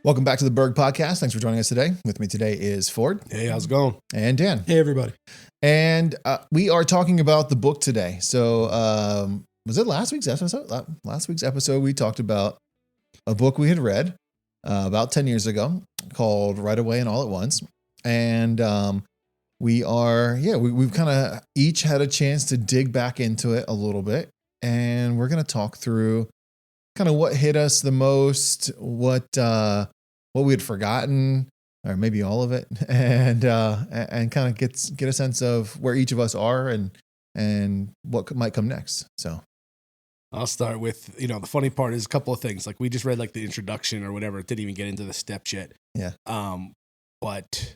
Welcome back to the Berg podcast. Thanks for joining us today. With me today is Ford. Hey, how's it going? And Dan. Hey, everybody. And we are talking about the book today. So was it last week's episode? Last week's episode, we talked about a book we had read about 10 years ago called Right Away and All at Once. And we've kind of each had a chance to dig back into it a little bit. And we're going to talk through kind of what hit us the most, what we had forgotten, or maybe all of it, and kind of get a sense of where each of us are and what might come next. So I'll start with, the funny part is a couple of things. Like we just read like the introduction or whatever. It didn't even get into the steps yet. Yeah. But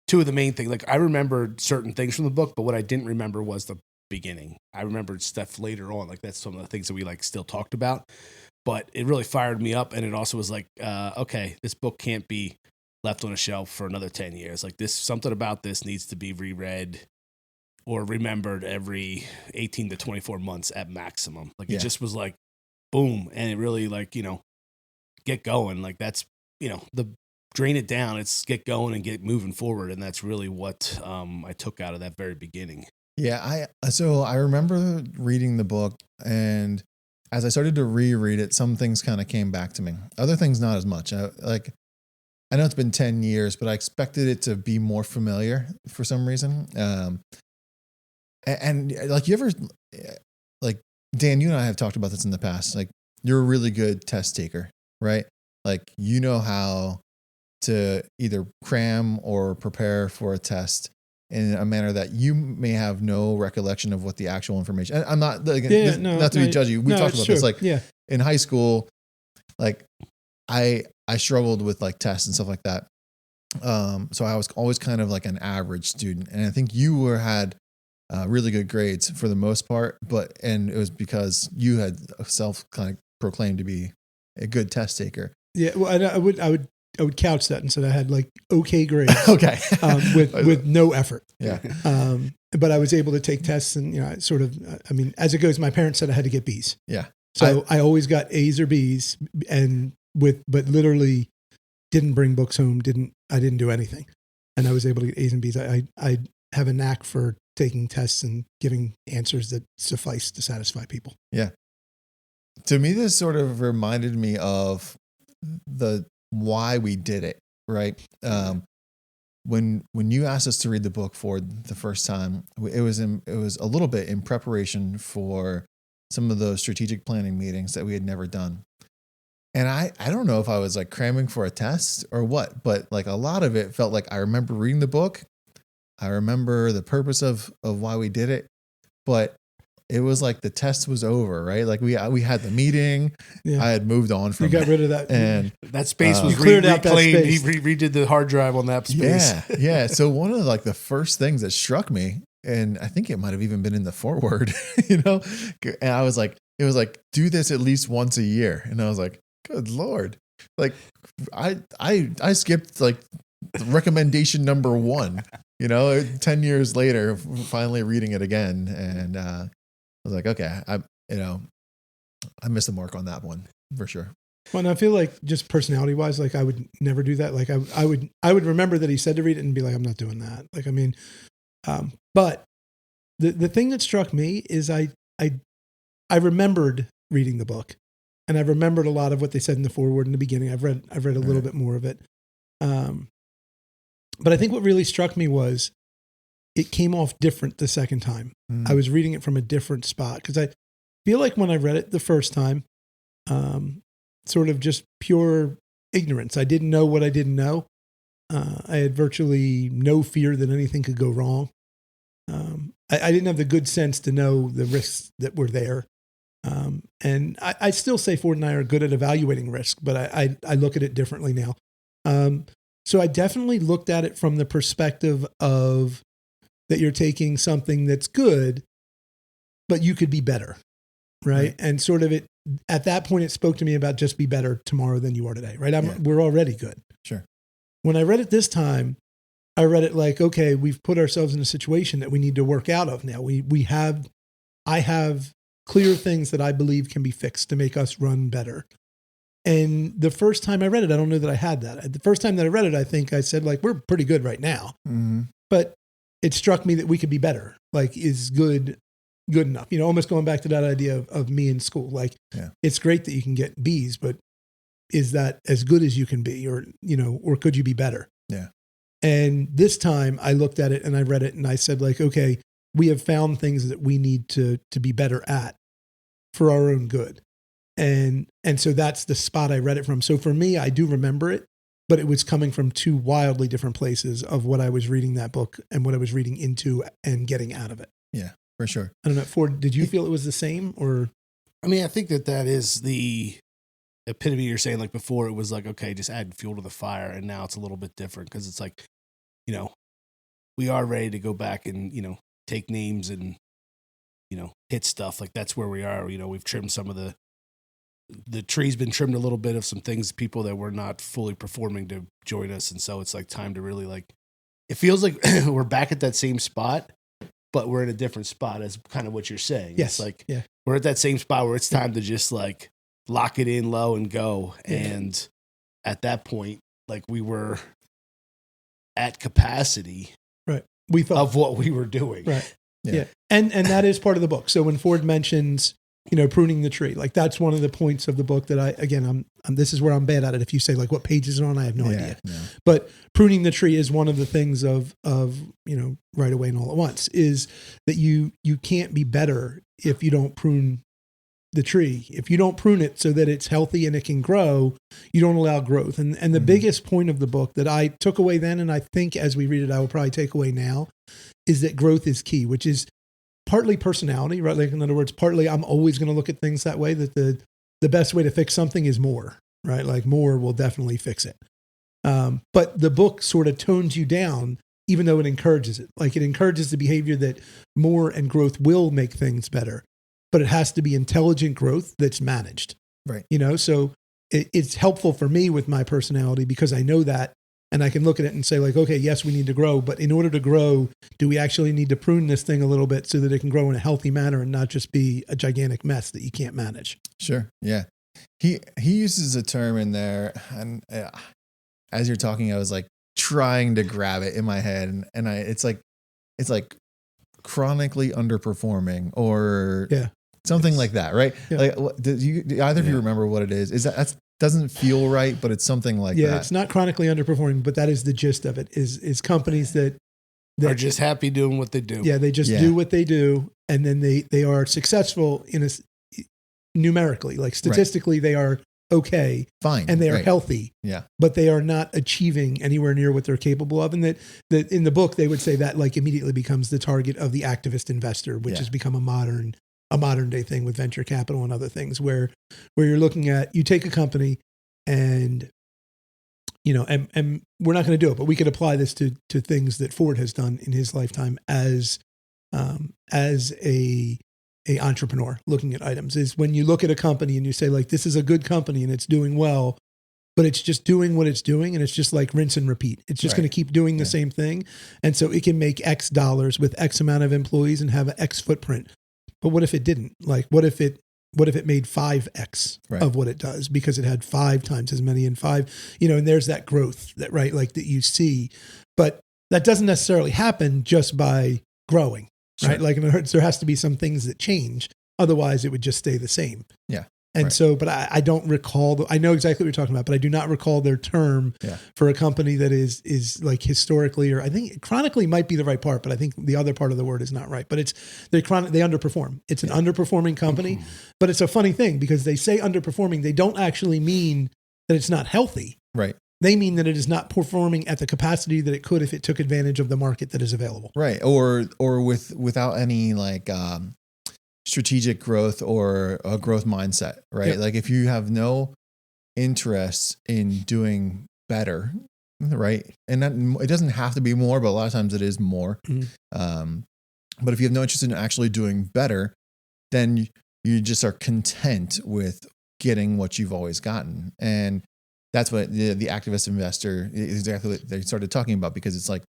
two of the main things, like I remembered certain things from the book, but what I didn't remember was the beginning. I remembered stuff later on. Like that's some of the things that we like still talked about, but it really fired me up. And it also was like, okay, this book can't be left on a shelf for another 10 years. Like something about this needs to be reread or remembered every 18 to 24 months at maximum. Like it just was like, boom. And it really like, get going. Like that's, drain it down. It's get going and get moving forward. And that's really what I took out of that very beginning. Yeah, I remember reading the book, and as I started to reread it, some things kind of came back to me. Other things not as much. I know it's been 10 years, but I expected it to be more familiar for some reason. And like you ever, like Dan, you and I have talked about this in the past. Like you're a really good test taker, right? Like you know how to either cram or prepare for a test in a manner that you may have no recollection of what the actual information. I'm not not to be judgy. We talked about true. this. Like in high school, like I struggled with like tests and stuff like that. So I was always kind of like an average student, and I think you had really good grades for the most part. And it was because you had self kind of proclaimed to be a good test taker. Yeah, well, I would couch that and said I had like okay grades. Okay. with no effort. Yeah. But I was able to take tests and, as it goes, my parents said I had to get B's. Yeah. So I always got A's or B's but literally didn't bring books home. I didn't do anything. And I was able to get A's and B's. I have a knack for taking tests and giving answers that suffice to satisfy people. Yeah. To me, this sort of reminded me of why we did it, right? When you asked us to read the book for the first time, it was a little bit in preparation for some of those strategic planning meetings that we had never done. And I don't know if I was like cramming for a test or what, but like a lot of it felt like I remember reading the book. I remember the purpose of why we did it, but it was like the test was over, right? Like we had the meeting. Yeah. I had moved on from. You got rid of that, and that space was cleared out reclaimed. that space. He redid the hard drive on that space. Yeah. So one of like the first things that struck me, and I think it might have even been in the foreword, and I was like, it was like, do this at least once a year, and I was like, good Lord, like I skipped like recommendation number 1, 10 years later, finally reading it again, and I was like, okay, I missed the mark on that one for sure. Well, and I feel like just personality wise, like I would never do that. Like I would remember that he said to read it and be like, I'm not doing that. Like, I mean, but the thing that struck me is I remembered reading the book, and I remembered a lot of what they said in the foreword in the beginning. I've read a little bit more of it. But I think what really struck me was it came off different the second time. I was reading it from a different spot because I feel like when I read it the first time, sort of just pure ignorance. I didn't know what I didn't know. I had virtually no fear that anything could go wrong. I didn't have the good sense to know the risks that were there. And I still say Ford and I are good at evaluating risk, but I look at it differently now. So I definitely looked at it from the perspective of that you're taking something that's good, but you could be better, right? And sort of at that point, it spoke to me about just be better tomorrow than you are today, right? We're already good. Sure. When I read it this time, I read it like, okay, we've put ourselves in a situation that we need to work out of now. I have clear things that I believe can be fixed to make us run better. And the first time I read it, I don't know that I had that. The first time that I read it, I think I said, like, we're pretty good right now. Mm-hmm. But it struck me that we could be better. Like, is good enough? You know, almost going back to that idea of me in school. Like, it's great that you can get B's, but is that as good as you can be? Or, you know, or could you be better? Yeah. And this time I looked at it and I read it and I said, like, okay, we have found things that we need to be better at for our own good. And so that's the spot I read it from. So for me, I do remember it, but it was coming from two wildly different places of what I was reading that book and what I was reading into and getting out of it. Yeah, for sure. I don't know, Ford, did you feel it was the same or? I mean, I think that is the epitome. You're saying, like, before it was like, okay, just add fuel to the fire. And now it's a little bit different because it's like, you know, we are ready to go back and, you know, take names and, you know, hit stuff. Like, that's where we are. You know, we've trimmed some of the tree's been trimmed a little bit of some things, people that were not fully performing to join us. And so it's like time to really, like, it feels like we're back at that same spot, but we're in a different spot as kind of what you're saying. Yes. It's like, we're at that same spot where it's time to just like lock it in low and go. Yeah. And at that point, like, we were at capacity We thought of what we were doing. Right. Yeah. Yeah. And that is part of the book. So when Ford mentions, you know, pruning the tree, like, that's one of the points of the book that I'm this is where I'm bad at it. If you say, like, what page is it on, I have no idea. No. But pruning the tree is one of the things of, you know, Right Away and All at Once, is that you can't be better if you don't prune the tree. If you don't prune it so that it's healthy and it can grow, you don't allow growth. And the biggest point of the book that I took away then, and I think as we read it, I will probably take away now, is that growth is key, which is partly personality, right? Like, in other words, partly I'm always going to look at things that way, that the best way to fix something is more, right? Like, more will definitely fix it. But the book sort of tones you down, even though it encourages it. Like, it encourages the behavior that more and growth will make things better, but it has to be intelligent growth that's managed. Right. You know, so it's helpful for me with my personality because I know that, and I can look at it and say, like, okay, yes, we need to grow, but in order to grow, do we actually need to prune this thing a little bit so that it can grow in a healthy manner and not just be a gigantic mess that you can't manage? Sure. Yeah. He uses a term in there, and as you're talking, I was like trying to grab it in my head, and it's like chronically underperforming or something like that, right? Yeah. Like, do either of you remember what it is? Is that doesn't feel right, but it's something like that. Yeah, it's not chronically underperforming, but that is the gist of it. Is companies that Are just happy doing what they do. Yeah, they just do what they do, and then they are successful numerically, like statistically, they are okay, fine, and they are healthy. Yeah, but they are not achieving anywhere near what they're capable of. And that in the book they would say that, like, immediately becomes the target of the activist investor, which has become a modern day thing with venture capital and other things, where you're looking at, you take a company and, you know, and we're not going to do it, but we could apply this to things that Ford has done in his lifetime as a entrepreneur looking at items, is when you look at a company and you say, like, this is a good company and it's doing well, but it's just doing what it's doing, and it's just like rinse and repeat. It's just going to keep doing the same thing. And so it can make X dollars with X amount of employees and have an X footprint. But what if it didn't? Like, what if it made 5X of what it does because it had 5 times as many and 5, you know, and there's that growth that, right, like, that you see. But that doesn't necessarily happen just by growing, right? Like, in other words, there has to be some things that change. Otherwise, it would just stay the same. Yeah. And so, but I don't recall, I know exactly what you're talking about, but I do not recall their term for a company that is like historically, or I think chronically might be the right part, but I think the other part of the word is not right. But they underperform. It's an underperforming company, but it's a funny thing because they say underperforming. They don't actually mean that it's not healthy. Right. They mean that it is not performing at the capacity that it could if it took advantage of the market that is available. Right. Or without any like, strategic growth or a growth mindset, right? Yep. Like, if you have no interest in doing better, right? And that, it doesn't have to be more, but a lot of times it is more. Mm-hmm. But if you have no interest in actually doing better, then you just are content with getting what you've always gotten. And that's what the activist investor is exactly what they started talking about, because it's like,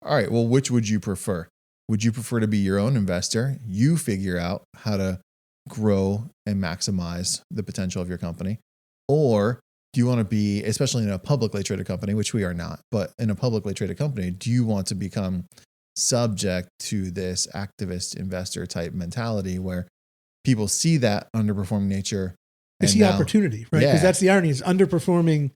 all right, well, which would you prefer? Would you prefer to be your own investor? You figure out how to grow and maximize the potential of your company. Or do you want to be, especially in a publicly traded company, which we are not, but in a publicly traded company, do you want to become subject to this activist investor type mentality where people see that underperforming nature? They see opportunity, right? Because that's the irony, is underperforming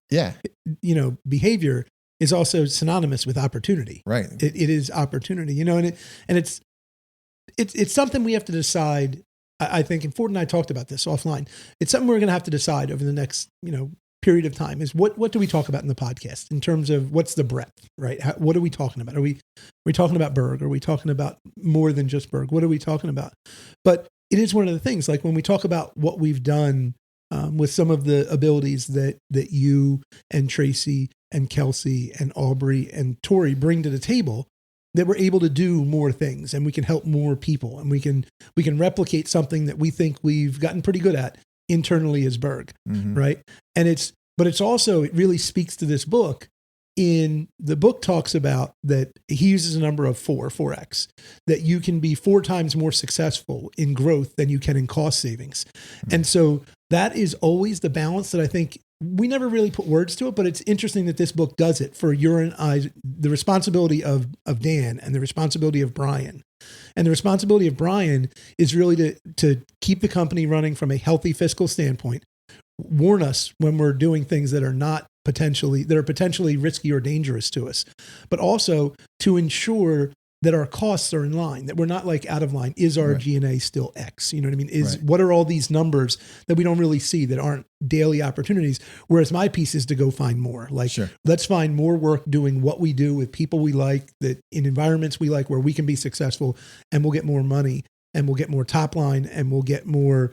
behavior is also synonymous with opportunity. Right. It is opportunity, and it's something we have to decide. I think, and Ford and I talked about this offline. It's something we're going to have to decide over the next, period of time, is what do we talk about in the podcast in terms of what's the breadth, right? What are we talking about? Are we talking about Berg? Are we talking about more than just Berg? What are we talking about? But it is one of the things, like when we talk about what we've done with some of the abilities that you and Tracy and Kelsey and Aubrey and Tori bring to the table, that we're able to do more things and we can help more people and we can replicate something that we think we've gotten pretty good at internally as Berg, right? And it really speaks to this book. In the book talks about that he uses a number of 4x, that you can be 4 times more successful in growth than you can in cost savings. And so that is always the balance that I think we never really put words to it, but it's interesting that this book does it for your and I, the responsibility of Dan and the responsibility of Brian. And the responsibility of Brian is really to keep the company running from a healthy fiscal standpoint, warn us when we're doing things that are potentially risky or dangerous to us, but also to ensure that our costs are in line, that we're not like out of line. Is our G&A still X? You know what I mean? What are all these numbers that we don't really see that aren't daily opportunities? Whereas my piece is to go find more. Let's find more work doing what we do with people we like, that in environments we like, where we can be successful, and we'll get more money and we'll get more top line and we'll get more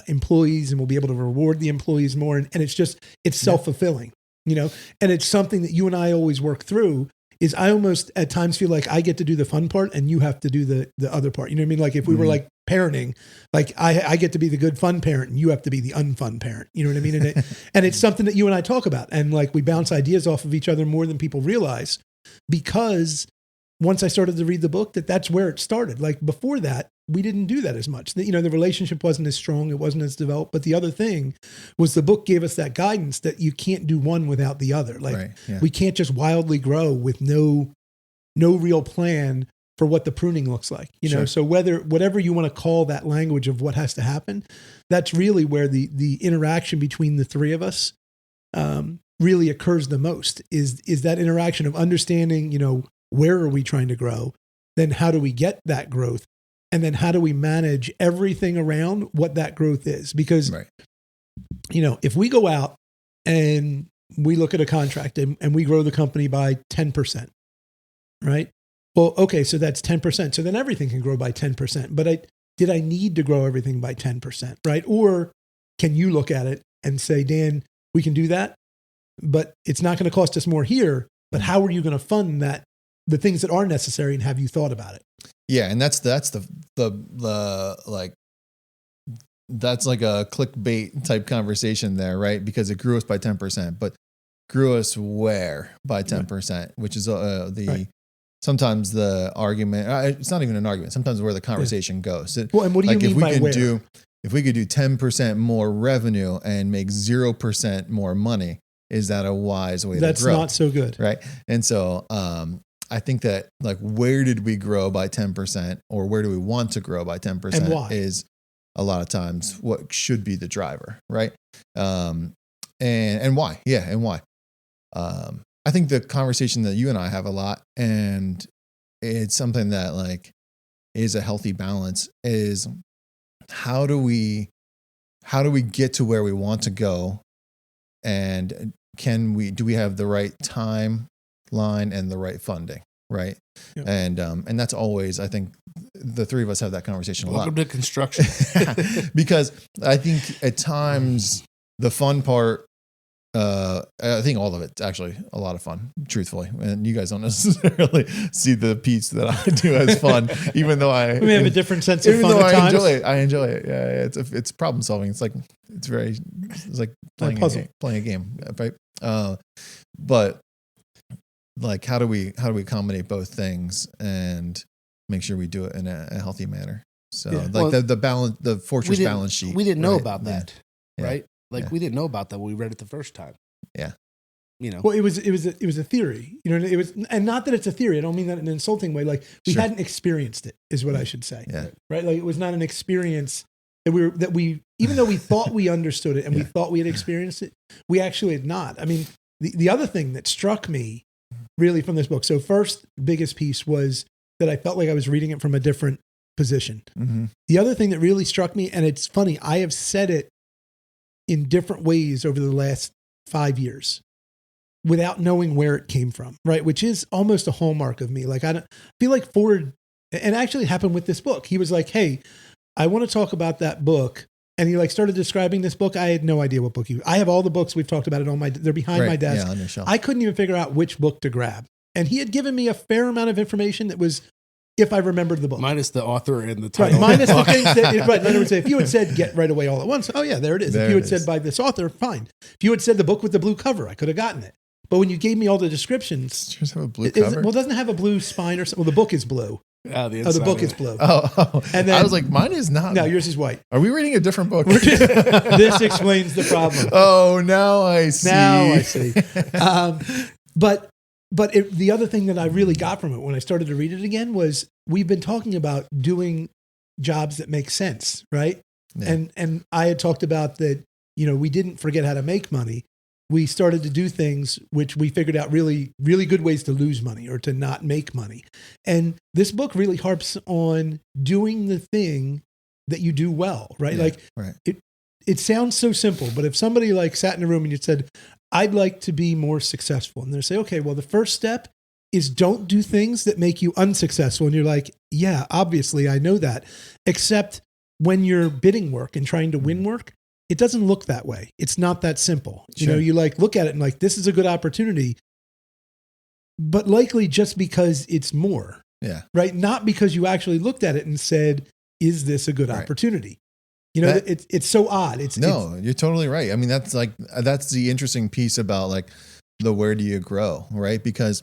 employees and we'll be able to reward the employees more. And it's self-fulfilling, and it's something that you and I always work through. Is I almost at times feel like I get to do the fun part and you have to do the other part. You know what I mean? Like if we were like parenting, like I get to be the good fun parent and you have to be the unfun parent. You know what I mean? And it's something that you and I talk about, and like we bounce ideas off of each other more than people realize, because once I started to read the book, that's where it started. Like before that, we didn't do that as much. The relationship wasn't as strong. It wasn't as developed. But the other thing was the book gave us that guidance that you can't do one without the other. Like we can't just wildly grow with no real plan for what the pruning looks like. So whatever you want to call that language of what has to happen, that's really where the interaction between the three of us really occurs the most, is that interaction of understanding, where are we trying to grow? Then how do we get that growth? And then how do we manage everything around what that growth is? Because, if we go out and we look at a contract and we grow the company by 10%, right? Well, okay, so that's 10%. So then everything can grow by 10%. But did I need to grow everything by 10%, right? Or can you look at it and say, Dan, we can do that, but it's not going to cost us more here. But how are you going to fund that? The things that are necessary, and have you thought about it? Yeah. And that's like a clickbait type conversation there, right? Because it grew us by 10%, but grew us where by 10%, which is sometimes the argument, it's not even an argument. Sometimes where the conversation goes. Well, and what do you mean by where? If we could do 10% more revenue and make 0% more money, is that a wise way to grow? That's not so good. Right. And so, I think that like, where did we grow by 10%, or where do we want to grow by 10%, and why? Is a lot of times what should be the driver. Right. And why? Yeah. And why? I think the conversation that you and I have a lot, and it's something that like is a healthy balance, is how do we get to where we want to go? And do we have the right timeline and the right funding? Right. Yep. And that's always, I think the three of us have that conversation a lot. Welcome to construction. Because I think at times the fun part, I think all of it's actually a lot of fun, truthfully. And you guys don't necessarily see the piece that I do as fun, even though we have a different sense of fun at times. I enjoy it. Yeah, it's problem solving. It's like playing a game, right? But like, how do we accommodate both things and make sure we do it in a healthy manner? So the balance, the fortress balance sheet. We didn't know about that, right? Like we didn't know about that when we read it the first time. Yeah. You know. Well, it was a theory, you know. It was, and not that it's a theory. I don't mean that in an insulting way. Like we hadn't experienced it, is what I should say. Yeah. Right. Like it was not an experience that we even though we thought we understood it and we thought we had experienced it, we actually had not. I mean, the other thing that struck me really from this book. So first, biggest piece was that I felt like I was reading it from a different position. Mm-hmm. The other thing that really struck me, and it's funny, I have said it in different ways over the last 5 years, without knowing where it came from, right? Which is almost a hallmark of me. Like I don't feel like Ford, and actually it happened with this book. He was like, "Hey, I want to talk about that book," and he like started describing this book. I had no idea what book I have all the books we've talked about it on they're behind my desk. Yeah, on your shelf. I couldn't even figure out which book to grab, and he had given me a fair amount of information that was, if I remembered the book, minus the author and the title, right? Minus the things that, right? In other words, if you had said "Get Right Away All at Once," oh yeah, there it is. If you had said by this author, fine. If you had said the book with the blue cover, I could have gotten it. But when you gave me all the descriptions, does yours have a blue cover? Well, it doesn't have a blue spine or something. Well, the book is blue. The book is blue. Oh. And then, I was like, mine is not. No, yours is white. Are we reading a different book? This explains the problem. Oh, now I see. But the other thing that I really got from it when I started to read it again was we've been talking about doing jobs that make sense, right? Yeah. And I had talked about that, you know, we didn't forget how to make money. We started to do things which we figured out really, really good ways to lose money or to not make money. And this book really harps on doing the thing that you do well, right? Yeah, like right. It sounds so simple, but if somebody like sat in a room and you said, "I'd like to be more successful," and they say, "Okay, well, the first step is don't do things that make you unsuccessful." And you're like, "Yeah, obviously I know that." Except when you're bidding work and trying to win work, it doesn't look that way. It's not that simple. You know, you like look at it and like, this is a good opportunity, but likely just because it's more, right? Not because you actually looked at it and said, "Is this a good opportunity?" You know, it's so odd. You're totally right. I mean, that's the interesting piece about like the where do you grow, right? Because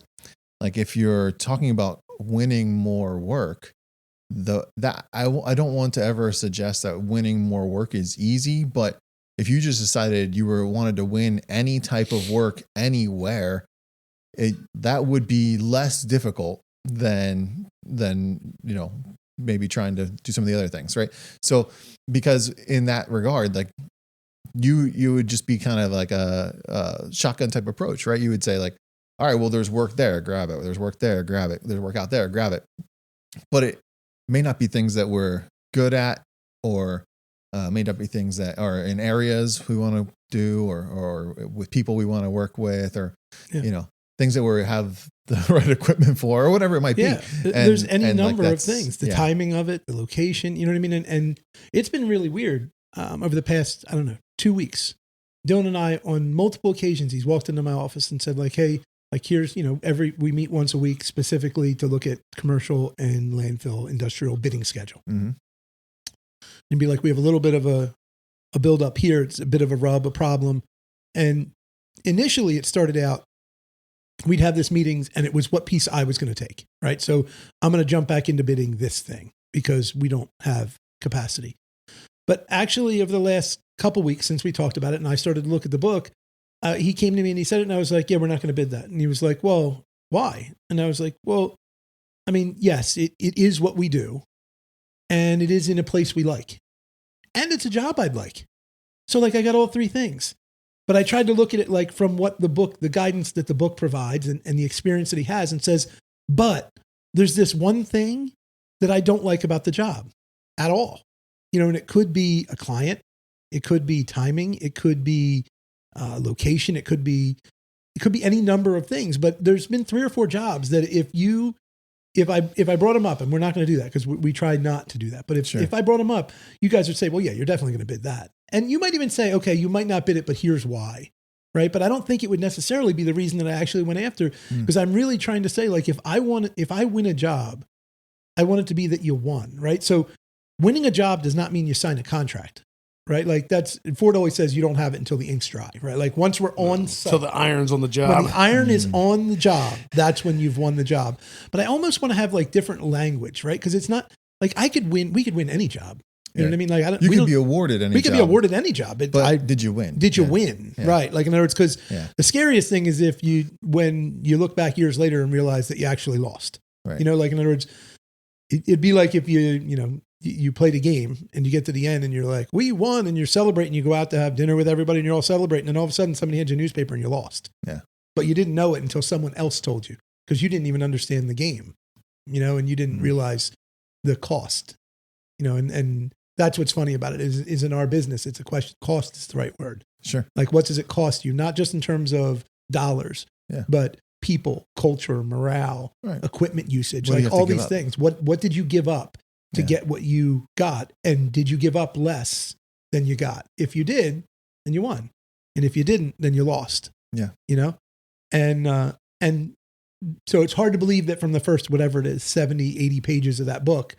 like if you're talking about winning more work, I don't want to ever suggest that winning more work is easy, but if you just decided you wanted to win any type of work anywhere, that would be less difficult than you know, maybe trying to do some of the other things, right? So because in that regard, like you would just be kind of like a shotgun type approach, right? You would say like, all right, well, there's work there, grab it. There's work there, grab it. There's work out there, grab it. But it may not be things that we're good at, or may not be things that are in areas we want to do, or with people we want to work with, or you know, things that we have the right equipment for, or whatever it might be. There's any number of things. The timing of it, the location, you know what I mean? And it's been really weird over the past, 2 weeks. Dylan and I, on multiple occasions, he's walked into my office and said like, "Hey, like here's, you know, we meet once a week specifically to look at commercial and landfill industrial bidding schedule." Mm-hmm. And be like, we have a little bit of a build up here. It's a bit of a rub, a problem. And initially it started out, we'd have this meetings and it was what piece I was going to take, right? So I'm going to jump back into bidding this thing because we don't have capacity. But actually over the last couple weeks since we talked about it and I started to look at the book, he came to me and he said it and I was like, "Yeah, we're not going to bid that." And he was like, "Well, why?" And I was like, "Well, I mean, yes, it is what we do and it is in a place we like and it's a job I'd like." So like I got all three things, but I tried to look at it like from what the guidance that the book provides and the experience that he has, and says, but there's this one thing that I don't like about the job at all. You know, and it could be a client, it could be timing, it could be location, it could be any number of things. But there's been 3 or 4 jobs that if I brought them up, and we're not going to do that because we tried not to do that. But if I brought them up, you guys would say, "Well, yeah, you're definitely going to bid that." And you might even say, "Okay, you might not bid it, but here's why." Right. But I don't think it would necessarily be the reason that I actually went after, because I'm really trying to say, like, if I win a job, I want it to be that you won. Right. So winning a job does not mean you sign a contract. Right. Like Ford always says you don't have it until the ink's dry. Right. Like once we're on site, till the iron's on the job. When the iron is on the job, that's when you've won the job. But I almost want to have like different language, right? Because it's not like we could win any job. You know what I mean? Like, I don't, You could be awarded any we job. could be awarded any job. But did you win? Did you win? Yeah. Right. Like, in other words, because Yeah. the scariest thing is when you look back years later and realize that you actually lost. Right. You know, like, in other words, it'd be like if you played a game and you get to the end and you're like, we won, and you're celebrating, you go out to have dinner with everybody and you're all celebrating, and all of a sudden somebody hands you a newspaper and you lost. Yeah. But you didn't know it until someone else told you, because you didn't even understand the game, and you didn't realize the cost, and that's what's funny about it is in our business, it's a question. Cost is the right word. Sure. Like, what does it cost you? Not just in terms of dollars, but people, culture, morale, equipment usage, like all these things. What did you give up to get what you got? And did you give up less than you got? If you did, then you won. And if you didn't, then you lost. Yeah. And so it's hard to believe that from the first, whatever it is, 70, 80 pages of that book,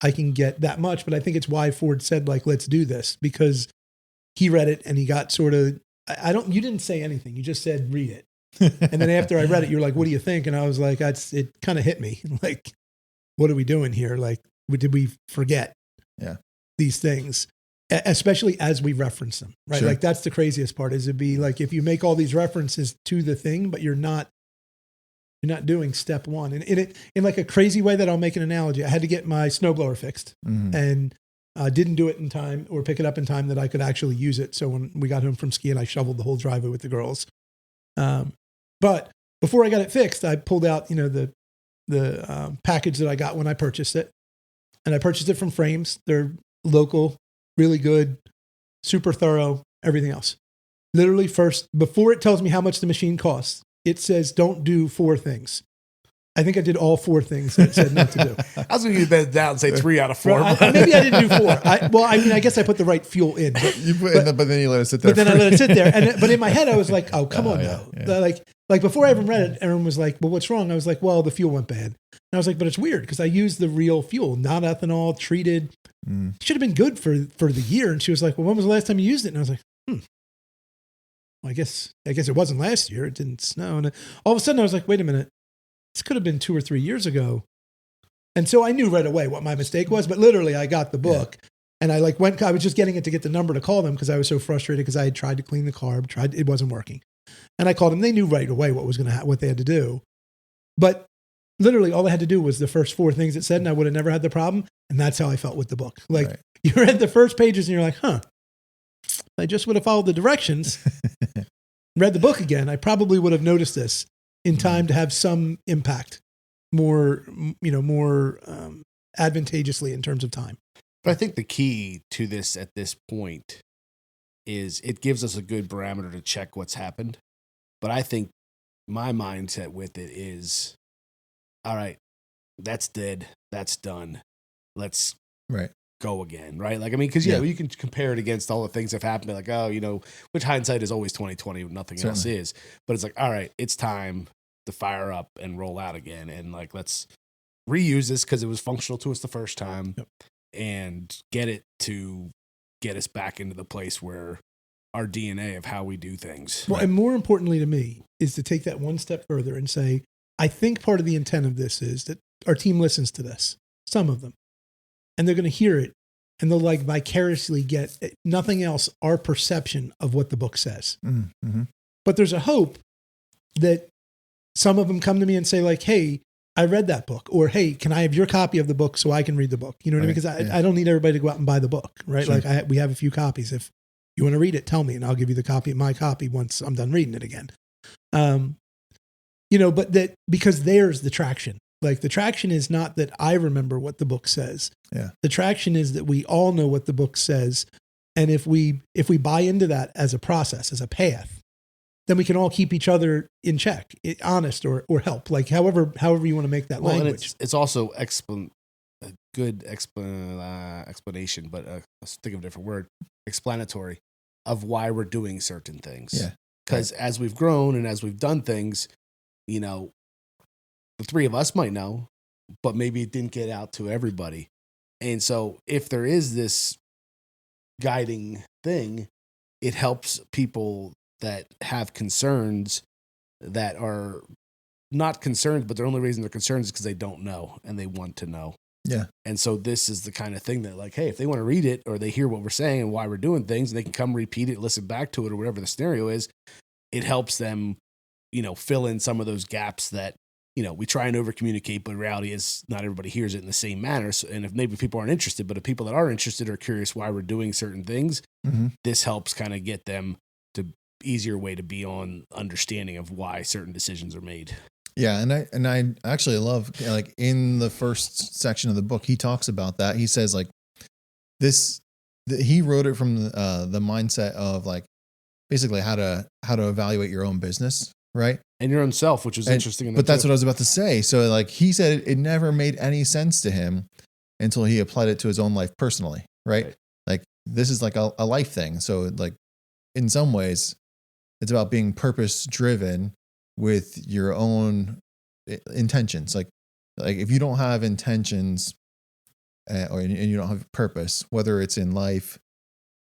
I can get that much. But I think it's why Ford said, like, let's do this, because he read it and he got sort of, you didn't say anything. You just said, read it. And then after I read it, you're like, what do you think? And I was like, it kind of hit me. Like, what are we doing here? Like, did we forget these things? Especially as we reference them, right? Sure. Like, that's the craziest part, is it'd be like, if you make all these references to the thing, but you're not doing step one. And in like a crazy way that I'll make an analogy, I had to get my snowblower fixed and didn't do it in time, or pick it up in time that I could actually use it. So when we got home from skiing, I shoveled the whole driveway with the girls. But before I got it fixed, I pulled out, the package that I got when I purchased it. And I purchased it from Frames. They're local, really good, super thorough, everything else. Literally first, before it tells me how much the machine costs, it says, don't do 4 things. I think I did all 4 things that it said not to do. I was going to give that down and say 3 out of 4. Maybe I didn't do 4. I guess I put the right fuel in. But then you let it sit there. But then I let it sit there. But in my head, I was like, oh, come on now. Yeah. Like before I even read it, everyone was like, well, what's wrong? I was like, well, the fuel went bad. And I was like, but it's weird because I used the real fuel, not ethanol, treated. It should have been good for the year. And she was like, well, when was the last time you used it? And I was like, Well, I guess it wasn't last year. It didn't snow. And all of a sudden I was like, wait a minute. This could have been 2 or 3 years ago. And so I knew right away what my mistake was, but literally I got the book and I was just getting it to get the number to call them because I was so frustrated because I had tried to clean the carb, it wasn't working. And I called them. They knew right away what they had to do. But literally all I had to do was the first 4 things it said, and I would have never had the problem. And that's how I felt with the book. Like, you read the first pages and you're like, I just would have followed the directions, read the book again. I probably would have noticed this in time to have some impact more advantageously in terms of time. But I think the key to this at this point is it gives us a good parameter to check what's happened. But I think my mindset with it is, all right, that's dead. That's done. Let's go again. Right. Like, I mean, cause you can compare it against all the things that have happened. Like, which hindsight is always 20/20. Nothing else is, but it's like, all right, it's time to fire up and roll out again. And like, let's reuse this because it was functional to us the first time and get it to get us back into the place where our DNA of how we do things. Well, and more importantly to me is to take that one step further and say, I think part of the intent of this is that our team listens to this, some of them, and they're going to hear it and they'll like vicariously get nothing else, our perception of what the book says. Mm-hmm. But there's a hope that some of them come to me and say like, hey, I read that book, or, hey, can I have your copy of the book so I can read the book? You know what I mean? Because I don't need everybody to go out and buy the book, right? Sure. Like we have a few copies. If you want to read it, tell me and I'll give you my copy once I'm done reading it again. But that because there's the traction. Like the traction is not that I remember what the book says. Yeah. The traction is that we all know what the book says. And if we buy into that as a process, as a path, then we can all keep each other in check, honest or help, like however you want to make that language. And it's also a good explanation, but let's think of a different word, explanatory of why we're doing certain things. Yeah. Because as we've grown and as we've done things, the 3 of us might know, but maybe it didn't get out to everybody. And so if there is this guiding thing, it helps people that have concerns that are not concerns, but the only reason they're concerned is because they don't know and they want to know. Yeah. And so this is the kind of thing that like, hey, if they want to read it or they hear what we're saying and why we're doing things, and they can come repeat it, listen back to it or whatever the scenario is, it helps them, fill in some of those gaps that, we try and over communicate, but reality is not everybody hears it in the same manner. So, and if maybe people aren't interested, but if people that are interested are curious why we're doing certain things, this helps kind of get them to easier way to be on understanding of why certain decisions are made. Yeah, and I actually love, like, in the first section of the book, he talks about that. He says like he wrote it from the mindset of like basically how to evaluate your own business, right? And your own self, which was interesting. But that's what I was about to say. So like he said, it never made any sense to him until he applied it to his own life personally, right? Like this is like a life thing. So like in some ways, it's about being purpose driven with your own intentions. Like if you don't have intentions and you don't have purpose, whether it's in life,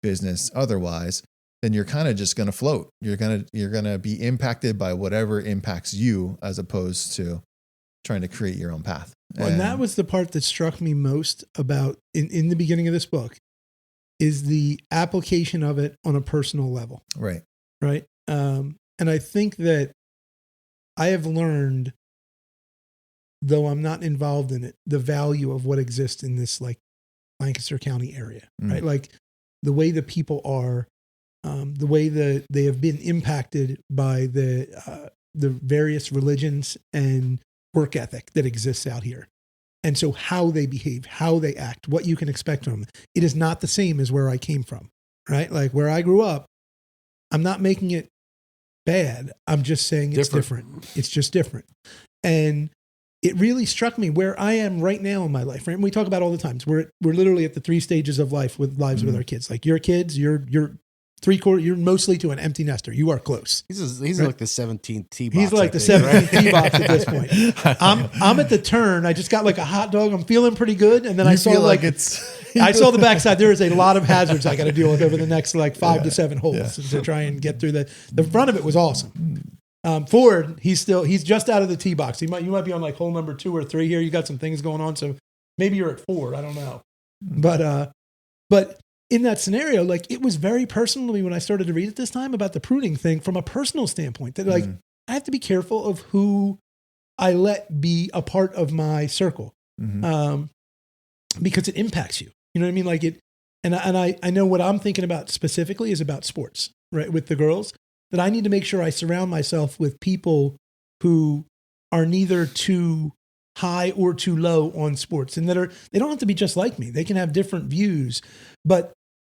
business, otherwise, then you're kind of just going to float. You're going to be impacted by whatever impacts you as opposed to trying to create your own path. Well, and that was the part that struck me most about in the beginning of this book is the application of it on a personal level. Right. Right. And I think that I have learned, though I'm not involved in it, the value of what exists in this like Lancaster County area, right? Like the way the people are, the way that they have been impacted by the various religions and work ethic that exists out here. And so how they behave, how they act, what you can expect from them. It is not the same as where I came from, right? Like where I grew up, I'm not making it bad. I'm just saying it's different. It's just different. And it really struck me where I am right now in my life, right? And we talk about all the times. We're literally at the 3 stages of life with lives with our kids. Like your kids, you're 3/4, you're mostly to an empty nester. You are close. He's right? like the 17th tee box. He's like the 17th tee box at this point. I'm at the turn. I just got like a hot dog. I'm feeling pretty good. And then I saw like I saw the backside. There is a lot of hazards I got to deal with over the next like 5 to 7 holes to try and get through the front of it was awesome. Ford, he's just out of the tee box. You might be on like hole number 2 or 3 here. You got some things going on. So maybe you're at 4. I don't know. But in that scenario, like it was very personal to me when I started to read it this time about the pruning thing from a personal standpoint that like, I have to be careful of who I let be a part of my circle. Because it impacts you. You know what I mean? Like it, and I know what I'm thinking about specifically is about sports, right? With the girls, that I need to make sure I surround myself with people who are neither too high or too low on sports and they don't have to be just like me. They can have different views, but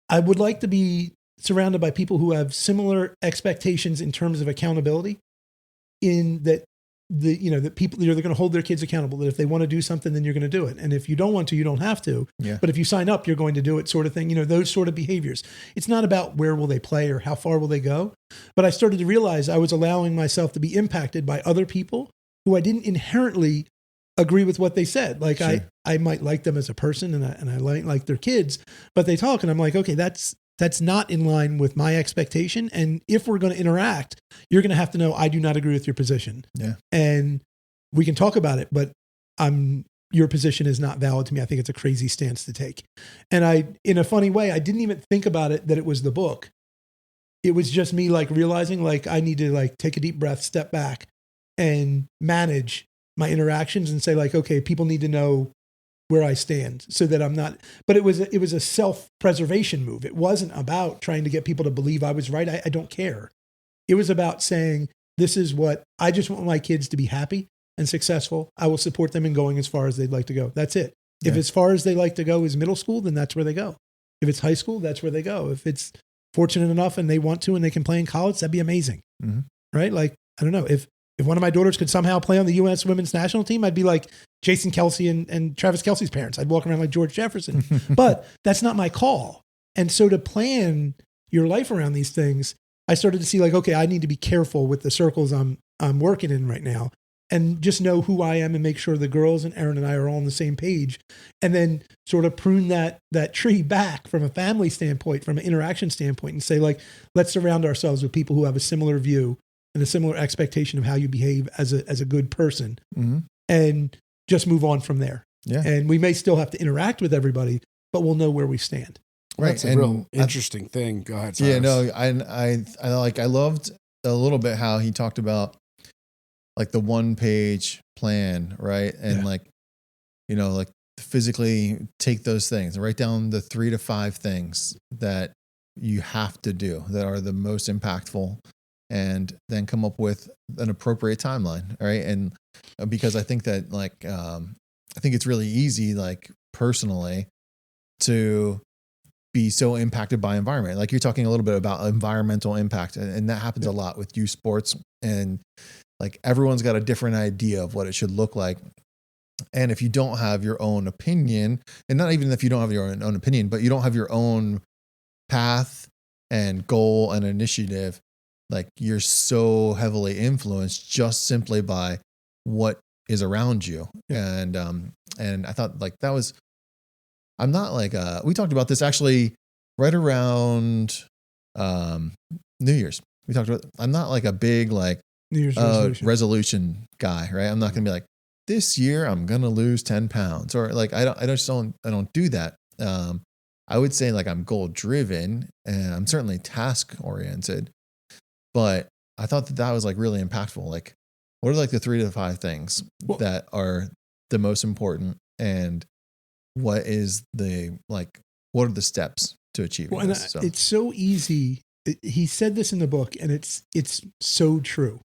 I would like to be surrounded by people who have similar expectations in terms of accountability in that that people, they're going to hold their kids accountable, that if they want to do something, then you're going to do it. And if you don't want to, you don't have to. Yeah. But if you sign up, you're going to do it sort of thing, those sort of behaviors. It's not about where will they play or how far will they go. But I started to realize I was allowing myself to be impacted by other people who I didn't inherently agree with what they said. Like sure. I might like them as a person and I like their kids, but they talk and I'm like, okay, that's not in line with my expectation. And if we're going to interact, you're going to have to know I do not agree with your position. Yeah. And we can talk about it, but your position is not valid to me. I think it's a crazy stance to take. And in a funny way, I didn't even think about it that it was the book. It was just me like realizing like I need to like take a deep breath, step back and manage my interactions and say like, okay, people need to know where I stand so that I'm not, but it was a self-preservation move. It wasn't about trying to get people to believe I was right. I don't care. It was about saying, this is what I just want my kids to be happy and successful. I will support them in going as far as they'd like to go. That's it. Yeah. If as far as they like to go is middle school, then that's where they go. If it's high school, that's where they go. If it's fortunate enough and they want to, and they can play in college, that'd be amazing. Mm-hmm. Right? Like, I don't know, if one of my daughters could somehow play on the U.S. women's national team, I'd be like Jason Kelsey and Travis Kelsey's parents. I'd walk around like George Jefferson. But that's not my call. And so to plan your life around these things, I started to see like, okay, I need to be careful with the circles I'm working in right now and just know who I am and make sure the girls and Aaron and I are all on the same page. And then sort of prune that tree back from a family standpoint, from an interaction standpoint, and say like, let's surround ourselves with people who have a similar view and a similar expectation of how you behave as a good person, mm-hmm. and just move on from there. Yeah. And we may still have to interact with everybody, but we'll know where we stand. Right. That's a real interesting thing. Go ahead. Yeah, Cyrus. no, I loved a little bit how he talked about like the 1-page plan, right? And like, like physically take those things and write down the 3 to 5 things that you have to do that are the most impactful, and then come up with an appropriate timeline. Right. And because I think that I think it's really easy, like personally, to be so impacted by environment. Like you're talking a little bit about environmental impact, and that happens a lot with youth sports, and like everyone's got a different idea of what it should look like. And if you don't have your own opinion, and not even if you don't have your own opinion, but you don't have your own path and goal and initiative, like you're so heavily influenced just simply by what is around you. And I thought like that was, I'm not like, we talked about this actually right around New Year's. We talked about, I'm not like a big like New Year's resolution guy, right? I'm not going to be like, this year I'm going to lose 10 pounds, or like, I don't do that. I would say like I'm goal driven, and I'm certainly task oriented, but I thought that was like really impactful. Like, what are like the 3 to 5 things that are the most important, and what is what are the steps to achieving this? So. It's so easy. He said this in the book, and it's so true.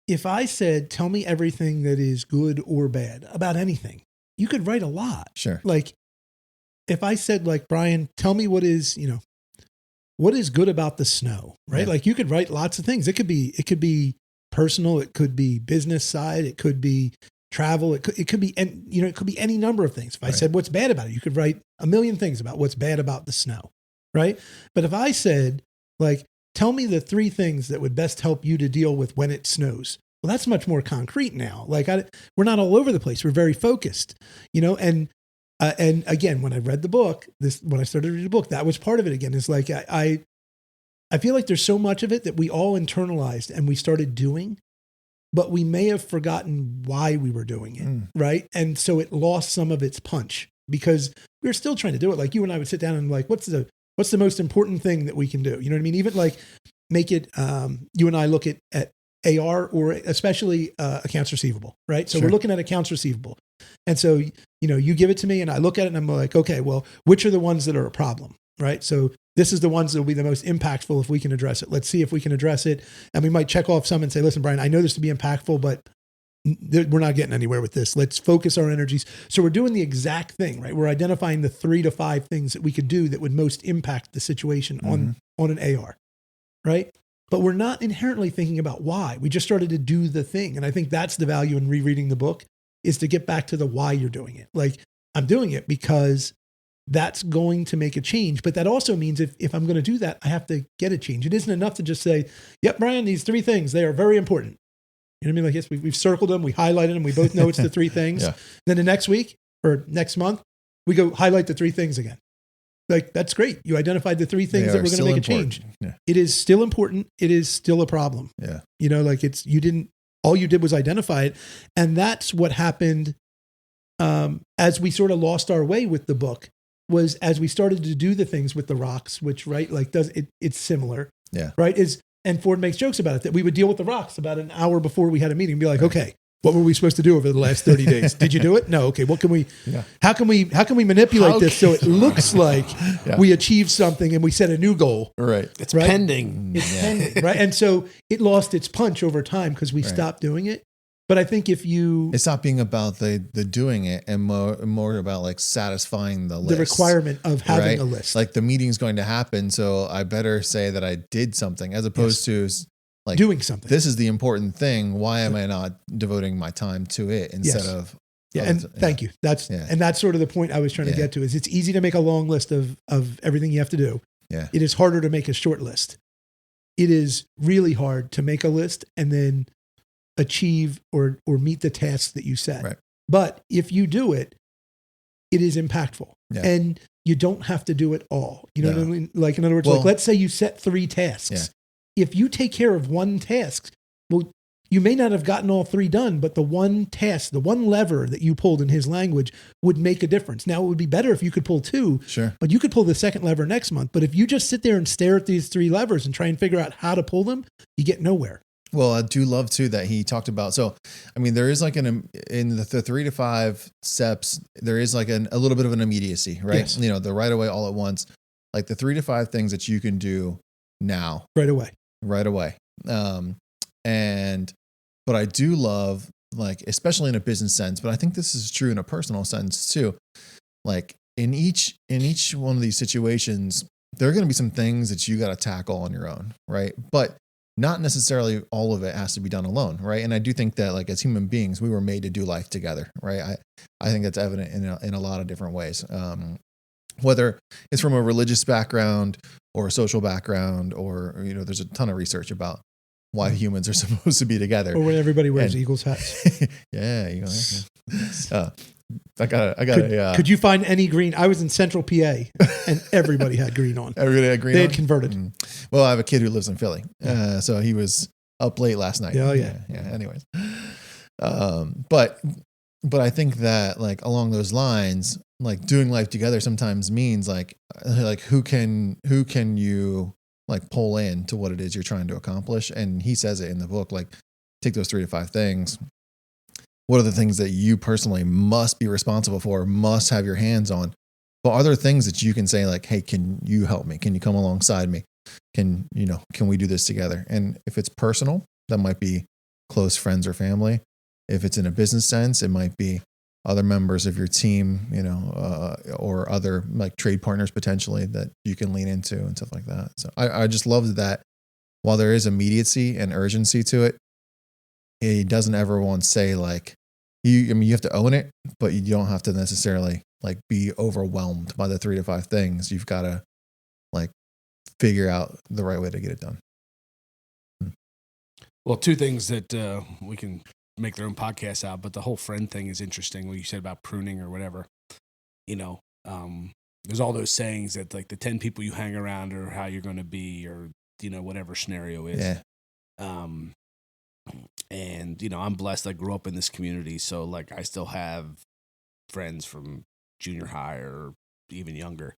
If I said, tell me everything that is good or bad about anything, you could write a lot. Sure. Like if I said, like, Brian, tell me what is good about the snow, right? Yeah. Like you could write lots of things. It could be personal. It could be business side. It could be travel. It could be, and it could be any number of things. If I said what's bad about it, you could write a million things about what's bad about the snow, right? But if I said, like, tell me the 3 things that would best help you to deal with when it snows. Well, that's much more concrete now. Like we're not all over the place. We're very focused, and again, when I read the book, when I started to read the book, that was part of it again. Is like, I feel like there's so much of it that we all internalized and we started doing, but we may have forgotten why we were doing it. Right. And so it lost some of its punch because we were still trying to do it. Like you and I would sit down and like, what's the most important thing that we can do? You know what I mean? Even like make it, you and I look at AR or especially accounts receivable, right? So we're looking at accounts receivable. And so, you give it to me and I look at it and I'm like, okay, well, which are the ones that are a problem, right? So this is the ones that will be the most impactful if we can address it. Let's see if we can address it. And we might check off some and say, listen, Brian, I know this to be impactful, but we're not getting anywhere with this. Let's focus our energies. So we're doing the exact thing, right? We're identifying the 3 to 5 things that we could do that would most impact the situation on an AR, right? But we're not inherently thinking about why. We just started to do the thing. And I think that's the value in rereading the book, is to get back to the why you're doing it. Like, I'm doing it because that's going to make a change. But that also means if I'm going to do that, I have to get a change. It isn't enough to just say, yep, Brian, these 3 things, they are very important. You know what I mean? Like, yes, we've circled them, we highlighted them, we both know it's the 3 things. Yeah. Then the next week or next month, we go highlight the 3 things again. Like, that's great. You identified the 3 things that we're going to make a change. Yeah. It is still important. It is still a problem. Yeah. Like all you did was identify it. And that's what happened as we sort of lost our way with the book, was as we started to do the things with the rocks, which, right, like it's similar. Yeah. Right. And Ford makes jokes about it, that we would deal with the rocks about an hour before we had a meeting and be like, okay, what were we supposed to do over the last 30 days? Did you do it? No. Okay. What can we, how can we manipulate this so it looks like we achieved something and we set a new goal? Right. It's pending. It's pending. Right. And so it lost its punch over time because we stopped doing it. But I think it's not being about the doing it and more about like satisfying the list. The requirement of having a list. Like the meeting's going to happen, so I better say that I did something, as opposed to like doing something. This is the important thing. Why am I not devoting my time to it instead of? Thank you. That's sort of the point I was trying to get to. Is it's easy to make a long list of everything you have to do. Yeah. It is harder to make a short list. It is really hard to make a list and then achieve or meet the tasks that you set. Right. But if you do it, it is impactful. Yeah. And you don't have to do it all. You know what I mean? Like, in other words, like, let's say you set 3 tasks. Yeah. If you take care of one task, well, you may not have gotten all 3 done, but the one task, the one lever that you pulled in his language would make a difference. Now, it would be better if you could pull 2, Sure. but you could pull the second lever next month. But if you just sit there and stare at these 3 levers and try and figure out how to pull them, you get nowhere. Well, I do love too that he talked about. So, I mean, there is like in the 3 to 5 steps, there is like a little bit of an immediacy, right? Yes. You know, the right away, all at once, like the 3 to 5 things that you can do now, Right away. But I do love, like, especially in a business sense, but I think this is true in a personal sense too. Like in each one of these situations, there are going to be some things that you got to tackle on your own, right? But not necessarily all of it has to be done alone, right? And I do think that, like, as human beings, we were made to do life together, right? I think that's evident in a lot of different ways. Whether it's from a religious background or a social background, or, you know, there's a ton of research about why humans are supposed to be together. Or when everybody wears Eagles hats. Yeah, you know. Could you find any green? I was in Central PA, and everybody had green on. Everybody had green. They on? had converted. Well, I have a kid who lives in Philly, so he was up late last night. Oh yeah. Anyways, but I think that, like, along those lines, like, doing life together sometimes means like who can you, like, pull in to what it is you're trying to accomplish. And he says it in the book, like, take those 3 to 5 things. What are the things that you personally must be responsible for, must have your hands on? But are there things that you can say, like, hey, can you help me? Can you come alongside me? Can we do this together? And if it's personal, that might be close friends or family. If it's in a business sense, it might be other members of your team, or other, like, trade partners potentially that you can lean into and stuff like that. So I just love that while there is immediacy and urgency to it, he doesn't ever once say, like, you have to own it, but you don't have to necessarily, like, be overwhelmed by the 3 to 5 things. You've got to, like, figure out the right way to get it done. Well, 2 things that we can make their own podcasts out, but the whole friend thing is interesting. What you said about pruning or whatever, there's all those sayings that, like, the 10 people you hang around or how you're going to be, or, whatever scenario is. Yeah. And, I'm blessed. I grew up in this community. So, like, I still have friends from junior high or even younger.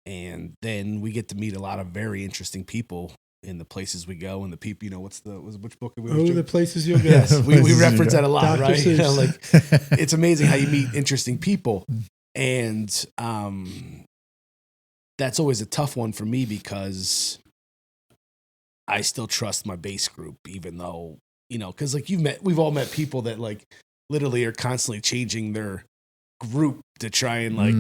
And then we get to meet a lot of very interesting people in the places we go, and the people, which book are we always doing? The places you'll go. Yes, we reference that a lot, Dr. right? Seuss. It's amazing how you meet interesting people. And that's always a tough one for me, because I still trust my base group, even though, because, like, we've all met people that, like, literally are constantly changing their group to try and, like,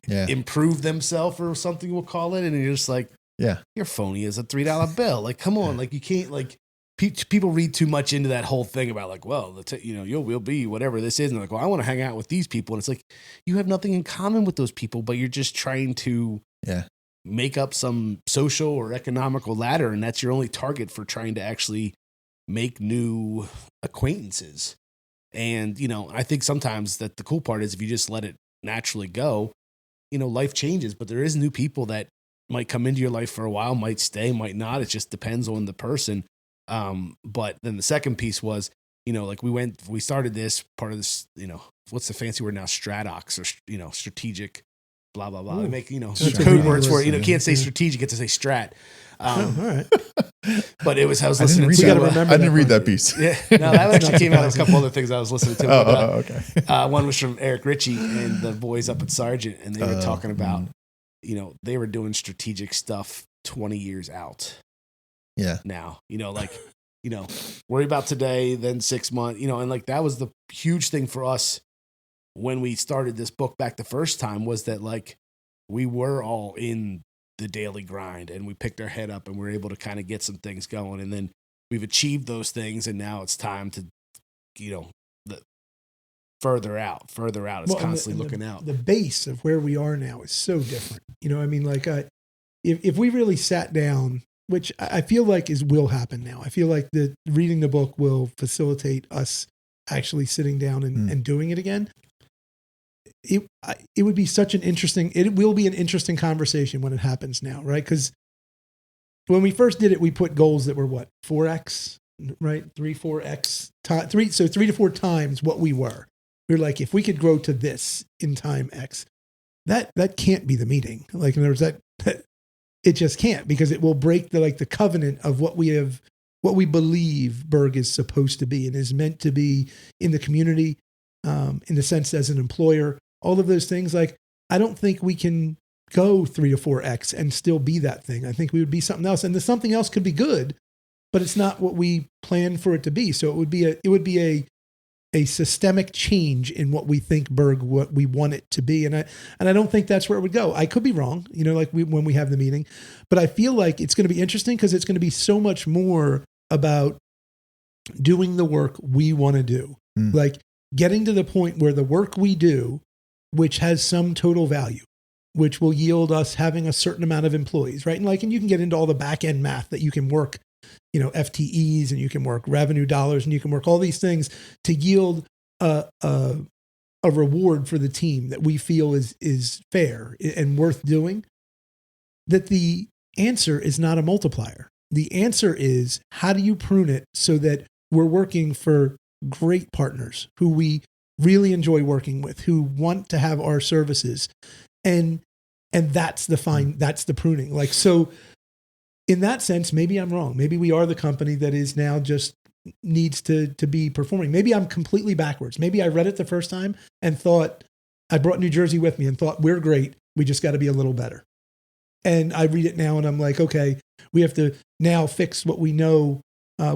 improve themselves or something, we'll call it. And you're just like, yeah, you're phony as a $3 bill. Like, come on. Like, you can't, like, people read too much into that whole thing about, like, well, we'll be whatever this is. And like, well, I want to hang out with these people. And it's like, you have nothing in common with those people, but you're just trying to make up some social or economical ladder. And that's your only target for trying to actually make new acquaintances. And, I think sometimes that the cool part is if you just let it naturally go, life changes, but there is new people that might come into your life for a while, might stay, might not. It just depends on the person. But then the second piece was, like, we started this part of this, what's the fancy word now? Stratox, or, strategic, blah, blah, blah. They make, code words for it. You can't say strategic, get to say strat. All right. But I was listening to. I didn't read that piece. Yeah, no, that actually came out of a couple other things I was listening to. Okay. One was from Eric Ritchie and the boys up at Sargent, and they were talking about, they were doing strategic stuff 20 years out. Yeah. Now, worry about today, then 6 months, and, like, that was the huge thing for us when we started this book back the first time, was that, like, we were all in the daily grind, and we picked our head up and we were able to kind of get some things going. And then we've achieved those things, and now it's time to, further out. It's constantly looking out. The base of where we are now is so different. Like, if we really sat down, which I feel like will happen now. I feel like reading the book will facilitate us actually sitting down and doing it again. It would be it will be an interesting conversation when it happens now, right? Because when we first did it, we put goals that were 4x right? 3-4x time, so 3 to 4 times what we were. We're like, if we could grow to this in time X, that can't be the meeting. Like in other words, that it just can't, because it will break the covenant of what we believe Berg is supposed to be and is meant to be in the community, in the sense as an employer, all of those things. Like, I don't think we can go 3 to 4x and still be that thing. I think we would be something else, and the something else could be good, but it's not what we planned for it to be. So it would be a systemic change in what we think Berg, what we want it to be. And I don't think that's where it would go. I could be wrong, when we have the meeting, but I feel like it's going to be interesting because it's going to be so much more about doing the work we want to do. Like getting to the point where the work we do, which has some total value, which will yield us having a certain amount of employees, right? And you can get into all the back end math that you can work, FTEs, and you can work revenue dollars, and you can work all these things to yield a reward for the team that we feel is fair and worth doing. That the answer is not a multiplier. The answer is, how do you prune it so that we're working for great partners who we really enjoy working with, who want to have our services, and that's the pruning. Like, so in that sense, maybe I'm wrong. Maybe we are the company that is now just needs to be performing. Maybe I'm completely backwards. Maybe I read it the first time and thought, I brought New Jersey with me and thought, we're great. We just got to be a little better. And I read it now and I'm like, okay, we have to now fix what we know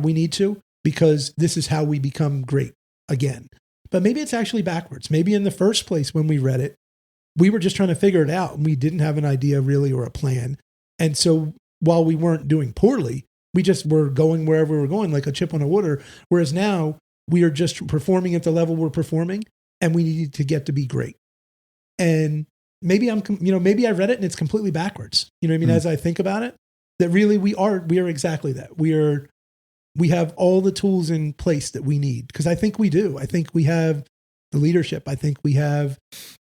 we need to, because this is how we become great again. But maybe it's actually backwards. Maybe in the first place when we read it, we were just trying to figure it out and we didn't have an idea really or a plan. And so while we weren't doing poorly, we just were going wherever we were going, like a chip on a water. Whereas now we are just performing at the level we're performing, and we need to get to be great. And maybe maybe I read it and it's completely backwards. As I think about it, that really we are exactly that. We have all the tools in place that we need, because I think we do. I think we have the leadership. I think we have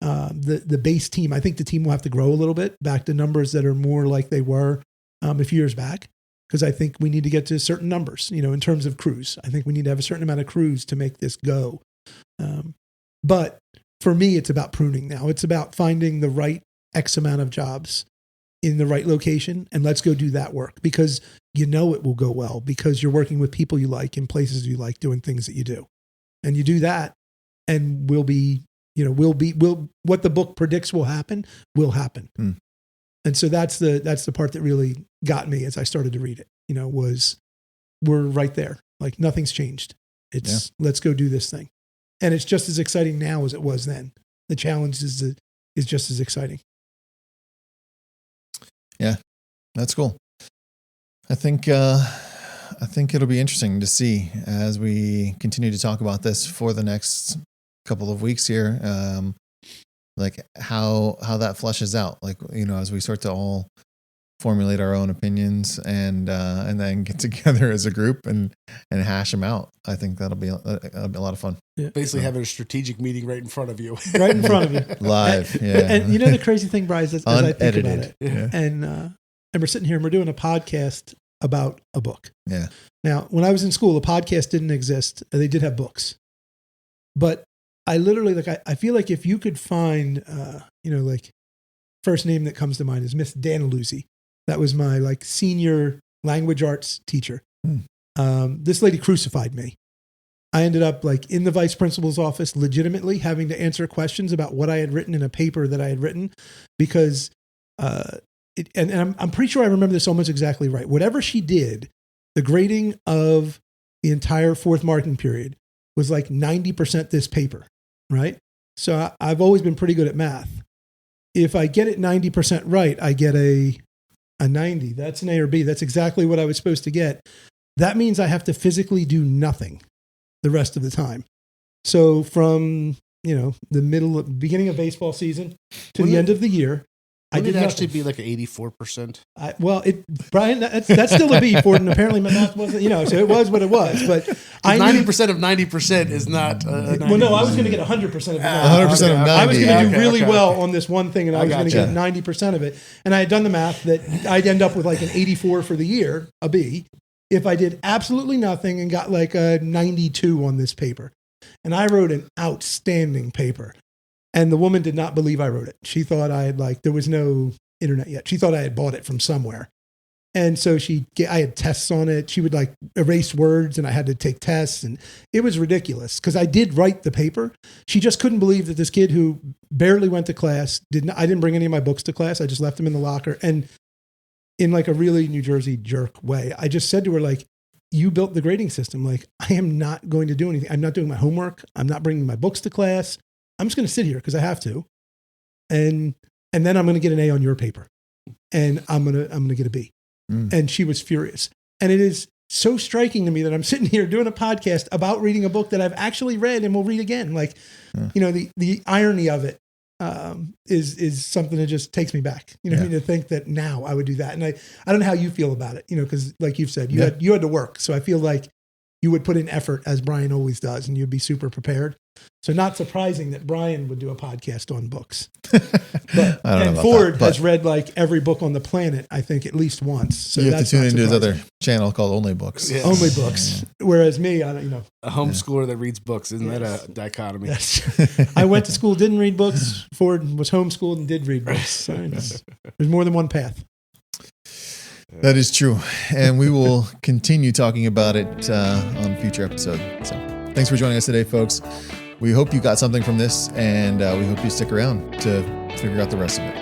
the base team. I think the team will have to grow a little bit back to numbers that are more like they were a few years back, because I think we need to get to certain numbers, in terms of crews. I think we need to have a certain amount of crews to make this go. But for me, it's about pruning now. It's about finding the right X amount of jobs in the right location, and let's go do that work, because it will go well, because you're working with people you like in places you like, doing things that you do. And you do that, and what the book predicts will happen. And so that's the part that really got me as I started to read it, was we're right there. Like, nothing's changed. Let's go do this thing. And it's just as exciting now as it was then. The challenge is just as exciting. Yeah, that's cool. I think it'll be interesting to see as we continue to talk about this for the next couple of weeks here, like how that fleshes out, like, as we start to all formulate our own opinions and then get together as a group and hash them out. I think that'll be a lot of fun. Yeah. Basically having a strategic meeting right in front of you. Right in front of you. Live. Yeah. And the crazy thing, Bryce, as I think about it, yeah. and we're sitting here and we're doing a podcast about a book. Yeah. Now, when I was in school, a podcast didn't exist. They did have books. But I literally, I feel like if you could find, first name that comes to mind is Miss Danaluzzi. That was my senior language arts teacher. This lady crucified me. I ended up in the vice principal's office, legitimately having to answer questions about what I had written in a paper that I had written, because, I'm pretty sure I remember this almost exactly right. Whatever she did, the grading of the entire fourth marking period was 90% this paper, right? So I've always been pretty good at math. If I get it 90% right, I get a 90. That's an A or B. That's exactly what I was supposed to get. That means I have to physically do nothing the rest of the time. So from, the beginning of baseball season to the end of the year, I did actually be 84%. Brian, that's still a B for it, and apparently my math wasn't, so it was what it was. But 90% of 90% is not. Well, no, I was going to get 100% of it. 100% of 90. I was going to do really well on this one thing, and I was going to get 90% of it. And I had done the math that I'd end up with an 84 for the year, a B, if I did absolutely nothing and got like a 92 on this paper. And I wrote an outstanding paper. And the woman did not believe I wrote it. She thought I had there was no internet yet. She thought I had bought it from somewhere. And so I had tests on it. She would erase words and I had to take tests. And it was ridiculous because I did write the paper. She just couldn't believe that this kid who barely went to class, I didn't bring any of my books to class. I just left them in the locker. And in a really New Jersey jerk way, I just said to her, you built the grading system. I am not going to do anything. I'm not doing my homework. I'm not bringing my books to class. I'm just going to sit here because I have to. And then I'm going to get an A on your paper. And I'm going to get a B. And she was furious. And it is so striking to me that I'm sitting here doing a podcast about reading a book that I've actually read and will read again. The irony of it is something that just takes me back. To think that now I would do that. And I don't know how you feel about it, because like you've said, you had to work. So I feel like you would put in effort as Brian always does, and you'd be super prepared. So not surprising that Brian would do a podcast on books. And Ford has read every book on the planet, I think, at least once. So you have to tune into his other channel called Only Books. Yes. Only Books. Yeah. Whereas me, I don't. A homeschooler that reads books. Isn't that a dichotomy? Yes. I went to school, didn't read books. Ford was homeschooled and did read books. So there's more than one path. That is true. And we will continue talking about it on future episodes. So thanks for joining us today, folks. We hope you got something from this, and we hope you stick around to figure out the rest of it.